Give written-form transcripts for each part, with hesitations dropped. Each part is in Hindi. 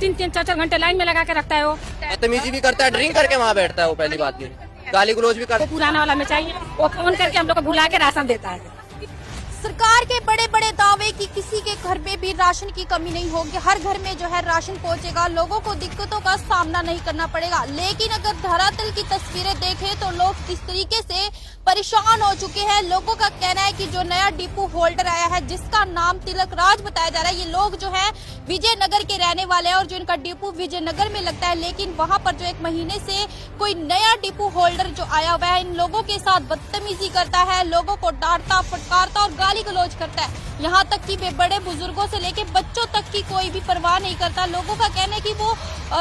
तीन चार घंटे लाइन में लगा के रखता है वो। बदतमीजी भी करता है, ड्रिंक करके वहाँ बैठता है वो, पहली बात ये गाली गलौज भी करता है। पुराना वाला में चाहिए, वो फोन करके हम लोग को बुला के राशन देता है। सरकार के बड़े बड़े दावे कि किसी के घर में भी राशन की कमी नहीं होगी, हर घर में जो है राशन पहुंचेगा, लोगों को दिक्कतों का सामना नहीं करना पड़ेगा। लेकिन अगर धरातल की तस्वीरें देखें तो लोग किस तरीके से परेशान हो चुके हैं। लोगों का कहना है कि जो नया डिपो होल्डर आया है जिसका नाम तिलक राज बताया जा रहा है, ये लोग जो है विजयनगर के रहने वाले हैं और जो इनका डिपो विजयनगर में लगता है, लेकिन वहां पर जो एक महीने से कोई नया डिपो होल्डर जो आया हुआ है इन लोगों के साथ बदतमीजी करता है, लोगों को डांटता फटकारता और गाली गलौज करता है। यहाँ तक कि वे बड़े बुजुर्गों से लेके बच्चों तक की कोई भी परवाह नहीं करता। लोगों का कहना है कि वो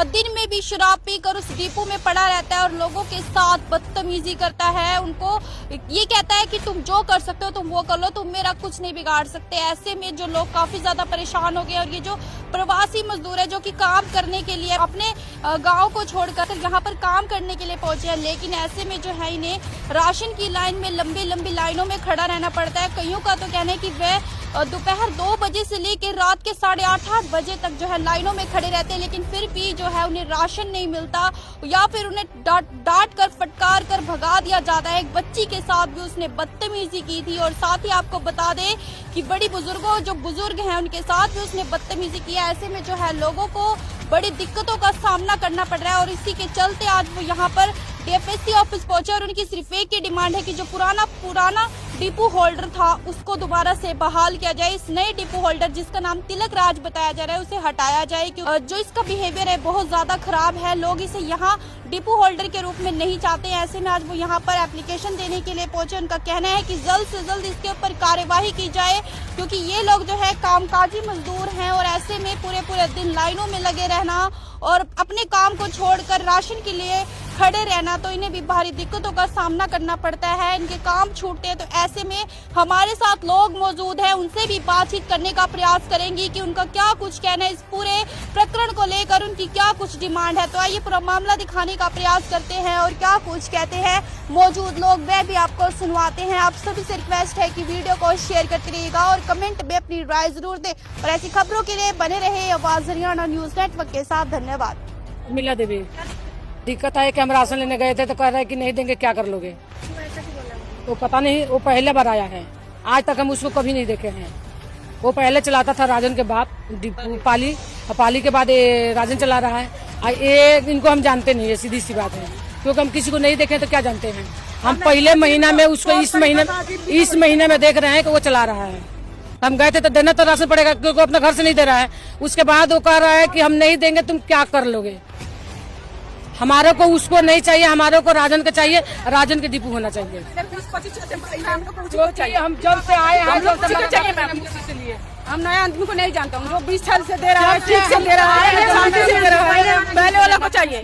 दिन में भी शराब पीकर उस डिपो में पड़ा रहता है और लोगों के साथ बदतमीजी करता है। उनको ये कहता है कि तुम जो कर सकते हो तुम वो कर लो, तुम मेरा कुछ नहीं बिगाड़ सकते। ऐसे में जो लोग काफी ज्यादा परेशान हो गए और ये जो प्रवासी मजदूर है जो कि काम करने के लिए अपने गांव को छोड़कर यहाँ पर काम करने के लिए पहुंचे हैं, लेकिन ऐसे में जो है इन्हें राशन की लाइन में लंबी लंबी लाइनों में खड़ा रहना पड़ता है। कईयों का तो कहना है कि वह दोपहर 2 बजे से लेकर रात के 8:30 बजे तक जो है लाइनों में खड़े रहते हैं, लेकिन फिर भी जो है उन्हें राशन नहीं मिलता या फिर उन्हें डांट कर फटकार कर भगा दिया जाता है। एक बच्ची के साथ भी उसने बदतमीजी की थी और साथ ही आपको बता दें कि बड़ी बुजुर्गों जो बुजुर्ग हैं उनके साथ भी उसने बदतमीजी किया। ऐसे में जो है लोगों को बड़ी दिक्कतों का सामना करना पड़ रहा है और इसी के चलते आज वो यहाँ पर डीएफएससी ऑफिस पहुंचे और उनकी सिर्फ एक ही डिमांड है कि जो पुराना डिपो होल्डर था उसको दोबारा से बहाल किया जाए। इस नए डिपो होल्डर जिसका नाम तिलक राज बताया जा रहा है उसे हटाया जाए, क्योंकि जो इसका बिहेवियर है बहुत ज्यादा खराब है। लोग इसे यहाँ डिपो होल्डर के रूप में नहीं चाहते हैं। ऐसे में आज वो यहाँ पर एप्लीकेशन देने के लिए पहुंचे। उनका कहना है कि जल्द से जल्द इसके ऊपर कार्यवाही की जाए, क्योंकि ये लोग जो है कामकाजी मजदूर हैं और ऐसे में पूरे दिन लाइनों में लगे रहना और अपने काम को छोड़कर राशन के लिए खड़े रहना, तो इन्हें भी भारी दिक्कतों का सामना करना पड़ता है। इनके काम छूटते हैं, तो ऐसे में हमारे साथ लोग मौजूद हैं, उनसे भी बातचीत करने का प्रयास करेंगी कि उनका क्या कुछ कहना है इस पूरे प्रकरण को लेकर, उनकी क्या कुछ डिमांड है। तो आइए पूरा मामला दिखाने का प्रयास करते हैं और क्या कुछ कहते हैं मौजूद लोग, वह भी आपको सुनवाते हैं। आप सभी से रिक्वेस्ट है कि वीडियो को शेयर करते रहिएगा और कमेंट में अपनी राय जरूर दें और ऐसी खबरों के लिए बने रहे आवाज हरियाणा न्यूज नेटवर्क के साथ। धन्यवाद। मिला देवी दिक्कत है कि हम राशन लेने गए थे तो कह रहे हैं कि नहीं देंगे, क्या कर लोगे? तो पता नहीं, वो पहले बार आया है, आज तक हम उसको कभी नहीं देखे हैं। वो पहले चलाता था राजन के बाप पाली के बाद ये राजन चला रहा है। ये इनको हम जानते नहीं है, सीधी सी बात है, क्योंकि हम किसी को नहीं देखे तो क्या जानते हैं। हम पहले महीना में उसको इस महीने में देख रहे हैं कि वो चला रहा है। हम गए थे तो देना तो राशन पड़ेगा, क्योंकि अपना घर से नहीं दे रहा है। उसके बाद वो कह रहा है कि हम नहीं देंगे, तुम क्या कर लोगे? हमारे को उसको नहीं चाहिए, हमारे को राजन का चाहिए, राजन के डिपो होना चाहिए। हम जब से आए हम नया आदमी को नहीं जानता हूँ, जो 20 साल से दे रहा है, ठीक से दे रहा है, शांति से दे रहा है, पहले वाला को चाहिए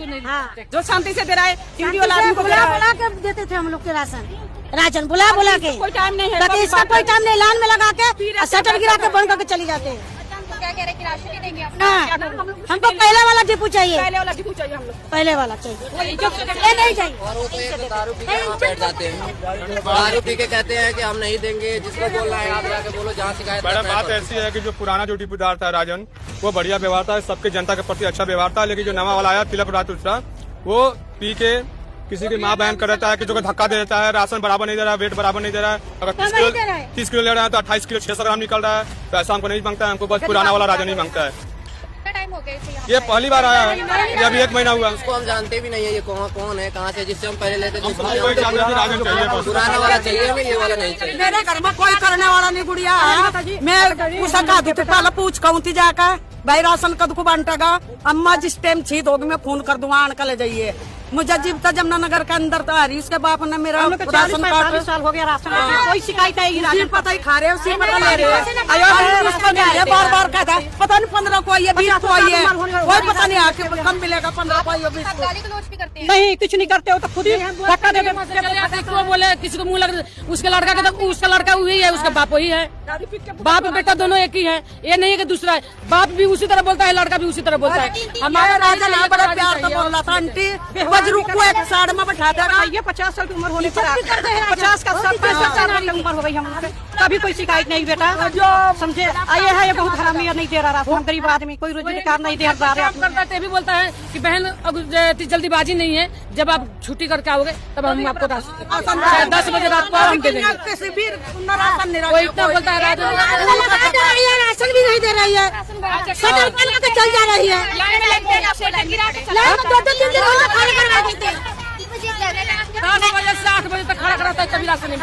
जो शांति से दे रहा है। हिंदी वाला आदमी को बुला के देते थे हम लोग के राशन बुला के, कोई टाइम नहीं है, इसका कोई टाइम नहीं, लाइन में लगा के शटर गिरा के बंद करके चली जाते हैं। क्या कह रहे हैं कि राशन नहीं देंगे? हमको पहले वाला डिपो चाहिए, पहले वाला डिपो चाहिए, हम लोग पहले वाला चाहिए, ये नहीं चाहिए। और वो तो एक दारू पी के वहाँ बैठ जाते हैं, दारू पी के कहते हैं कि हम नहीं देंगे, जिसको बोलना है आप जाके बोलो, जहाँ शिकायत। मैडम बात ऐसी है कि जो पुराना जो डिपोदार था राजन, वो बढ़िया व्यवहार था, सबके जनता के प्रति अच्छा व्यवहार था। लेकिन जो नवा वाला आया तिलक राज दूसरा, वो पी के किसी की माँ बहन कर देता है, किसी को धक्का दे देता है, राशन बराबर नहीं दे रहा है, वेट बराबर नहीं दे रहा है। अगर 30 किलो ले रहा है तो 28 किलो 600 ग्राम निकल रहा है। तो ऐसा हमको नहीं मांगता है, हमको बस पुराना वाला राजन नहीं मांगता है। टाइम हो गया ये पहली बार आया है, ये अभी 1 महीना हुआ। उसको हम जानते भी नहीं है, ये कौन है, कहाँ से, जिससे हम पहले लेते थे। राजन चाहिए, पुराना वाला चाहिए, हमें ये वाला नहीं चाहिए। मेरे घर में कोई करने वाला नहीं गुड़िया है। मैं उसका कहती थी पहले पूछ कहूँ थी जाकर भाई राशन कद को बांटेगा। अम्मा जिस टाइम छीत होगी मैं फोन कर दूंगा, आन ले जाइए। मुझे जीवता जमुनानगर के अंदर तो आ रही, उसके बाप ने मेरा राशन कार्ड साल हो गया, राशन कोई शिकायत नहीं, राशन पता ही खा रहे उसी में ले रहे। बार बार कहता है पता नहीं 15 को आइए, 20 को आइए, कोई पता नहीं आके कम मिलेगा, 15 को आइए, 20 गाली गलौज भी करते हैं। नहीं, कुछ नहीं करते हो तो खुद ही धक्का दे देते। किसी को बोले, किसी को मुँह लग, उसके लड़का का तो उसका लड़का वही है, उसका बाप वही है, बाप बेटा दोनों एक ही है। ये नहीं है कि दूसरा है, बाप भी उसी तरह बोलता है, लड़का भी उसी तरह बोलता है। हमारा राजा ना बड़ा प्यार से बोल रहा था, आंटी बजरू को एक साइड में बैठा देगा। ये 50 साल की उम्र होने पर 50 का 70 साल की उम्र हो गई हम लोग। कभी कोई शिकायत नहीं बेटा, जो समझे ये है, ये बहुत हरामी है, नहीं दे रहा राशन। हम गरीब आदमी, कोई रोजगार नहीं दे रहा है। भी बोलता है कि बहन अब जल्दीबाजी नहीं है, जब आप छुट्टी करके आओगे तब हम आपको राशन 10 बजे रात को हम दे देंगे। वो इतना बोलता है, राशन भी नहीं दे रही है, चल जा रही है, से 8 बजे तक खड़ा कराता है, कभी राशन नहीं।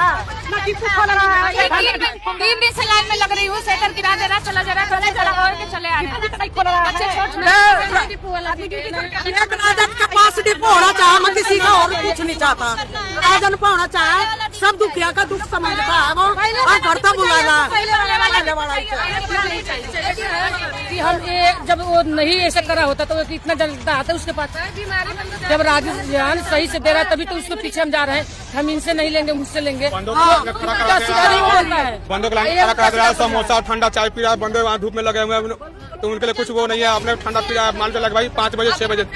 3 दिन से लाइन में लग रही हूँ, सेटर गिरा दे रहा, चला जा रहा, चले आ राजन के पास डिपो होना चाहे, मैं किसी का और कुछ नहीं चाहता। राजन को होना चाहे, सब दुखिया का दुख समझता है वो, और करता बुलाना कि हम जब वो नहीं ऐसा करा होता तो इतना जल्द आता है उसके पास। जब राजस्थान सही से दे रहा है तभी तो उसके पीछे हम जा रहे हैं, हम इनसे नहीं लेंगे, मुझसे लेंगे। बंदों को लाइन खड़ा करा दे रहा है, समोसा ठंडा चाय पी रहा है, बंदे वहाँ धूप में लगे हुए हैं, तो उनके लिए कुछ वो नहीं है। आपने ठंडा पी रहा है, मान के लग भाई 5 बजे 6 बजे।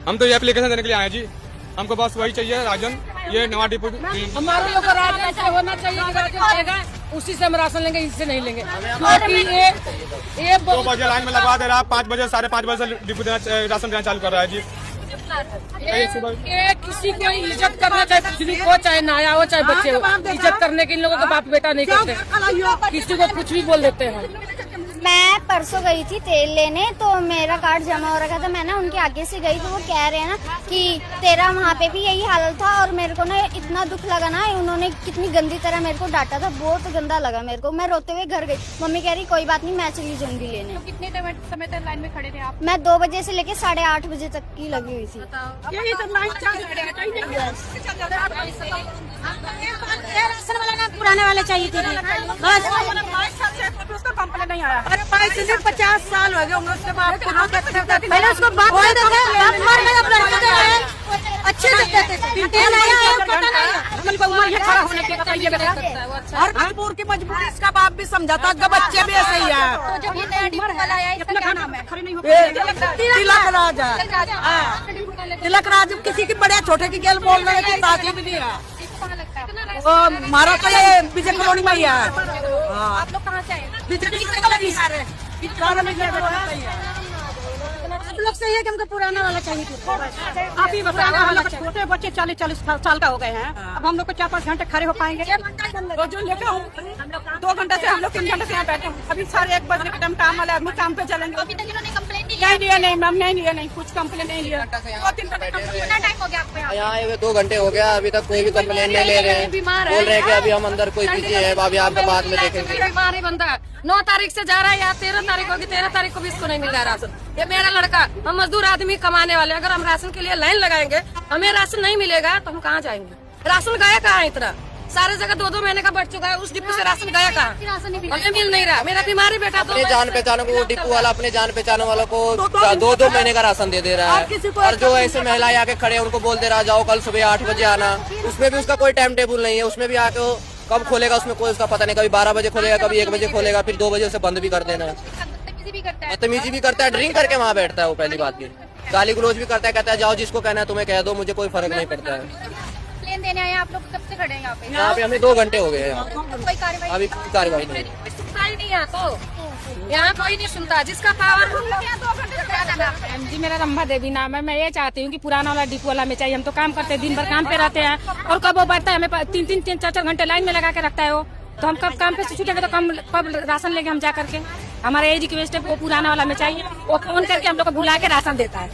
हम तो ये एप्लीकेशन देने के लिए आए जी, हमको बस वही चाहिए राजन, ये नवा डिपो। हमारे लोग राजन ऐसा होना चाहिए, राजन देगा उसी से हम राशन लेंगे, इससे नहीं लेंगे। क्योंकि ये 2 बजे लाइन में लगवा दे रहा है, 5 बजे 5:30 बजे से डिपो देना, राशन देना चालू कर रहा है जी। ये किसी को इज्जत करना चाहे, कुछ भी हो, चाहे नया हो चाहे बच्चे हो, इज्जत करने के इन लोगों का बाप बेटा नहीं करते, किसी को कुछ भी बोल देते हैं। मैं परसों गई थी तेल लेने, तो मेरा कार्ड जमा हो रखा था। मैं ना उनके आगे से गई तो वो कह रहे हैं ना कि तेरा वहाँ पे भी यही हालत था, और मेरे को ना इतना दुख लगा ना, उन्होंने कितनी गंदी तरह मेरे को डांटा था, बहुत गंदा लगा मेरे को। मैं रोते हुए घर गई, मम्मी कह रही कोई बात नहीं, मैं चली जाऊंगी लेने। तो कितने समय तक लाइन में खड़े थे आप? मैं 2 बजे से लेके 8:30 बजे तक की लगी हुई थी। यही तो राशन वाला ना पुराने वाले चाहिए थे, उसका कंप्लेन नहीं आया। अरे 50 साल हो गए उम्र से बाप को पहले उसको बात कर देते, अब मर गए, अब लड़के दे रहे हैं, अच्छे देते थे, तेल आया है, पता नहीं उम्र ये खड़ा होने के बताइए बेटा। हर मजबूर की मजबूरी इसका बाप भी समझाता, बच्चे भी ऐसे ही है। तो जब ये नया डिपो वाला आया, इसका क्या नाम है? खड़े नहीं हो तिलक राज है, तिलक राज किसी की बड़े छोटे की गेल बोल रहे थे, ताजी भी नहीं है। वो हमारा तो ये विजय कॉलोनी में ही है। आप लोग कहाँ से आए? आप लोग सही है कि हमको पुराना वाला चाहिए था। आप ही बताना, हम लोग छोटे बच्चे 40 साल का हो गए हैं, अब हम लोग को 4-5 घंटे खड़े हो पाएंगे? जो लेकर हम 2 घंटे से, हम लोग 3 घंटे से यहाँ बैठे हैं। अभी 1:30 बजे के टाइम काम वाला आदमी काम पे चलेंगे। अभी तक इन्होंने कंप्लेंट नहीं नहीं लिया, नहीं मैम, नहीं लिया, नहीं कुछ कंप्लेन नहीं लिया। 2-3 घंटे कितना टाइम हो गया आपको यहाँ? यहाँ आए हुए 2 घंटे हो गया, अभी तक कोई भी कंप्लेंट नहीं ले रहे हैं। बोल रहे हैं कि अभी हम अंदर कोई पीछे है, अभी आपका बाद में देखेंगे। बीमार है बंदा, 9 तारीख से जा रहा है, या 13 तारीख होगी, 13 तारीख को भी इसको नहीं मिल रहा है राशन। ये मेरा लड़का, हम मजदूर आदमी कमाने वाले, अगर हम राशन के लिए लाइन लगाएंगे, हमें राशन नहीं मिलेगा तो हम कहाँ जाएंगे? राशन गया कहाँ है इतना? सारे जगह 2-2 महीने का बढ़ चुका है, उस डिपो से राशन गया कहाँ? हमें मिल नहीं रहा। मेरा बीमारी बेटा अपने जान पहचानों को, डिपो वाला अपने जान पहचानों वालों को 2-2 महीने का राशन दे रहा है, और जो ऐसे महिलाएं आके खड़े हैं उनको बोल दे रहा जाओ कल सुबह 8 बजे आना। उसमें भी उसका कोई टाइम टेबल नहीं है, उसमें भी आके कब खोलेगा उसमें कोई उसका पता नहीं, कभी 12 बजे खोलेगा, कभी 1 बजे खोलेगा, फिर 2 बजे उसे बंद भी कर देना है। बदतमीजी भी करता है, ड्रिंक करके वहाँ बैठता है वो, पहली बात ये गाली गलौज भी करता है, कहता है जाओ जिसको कहना है तुम्हें कह दो, मुझे कोई फर्क नहीं पड़ता है। कंप्लेंट देने आए आप लोग, कब से खड़े हैं यहाँ पे? यहाँ पे हमें 2 घंटे हो गए हैं, कोई कार्रवाई? अभी कार्रवाई नहीं। सुनता ही नहीं है, तो यहाँ कोई नहीं सुनता, जिसका पावर। 2 घंटे से क्या जाना है? जी मेरा रंभा देवी नाम है। मैं ये चाहती हूँ कि पुराना वाला डिपो वाला में चाहिए। हम तो काम करते हैं, दिन भर काम पे रहते हैं, और कब वो बैठता है, हमें 3-3, 4-4 घंटे लाइन में लगा के रखता है वो। तो हम कब काम पे छूटेंगे तो कब राशन लेंगे हम जा करके? हमारा यही रिक्वेस्ट है, वो पुराना वाला में चाहिए। वो फोन करके हम लोग को बुला के राशन देता है।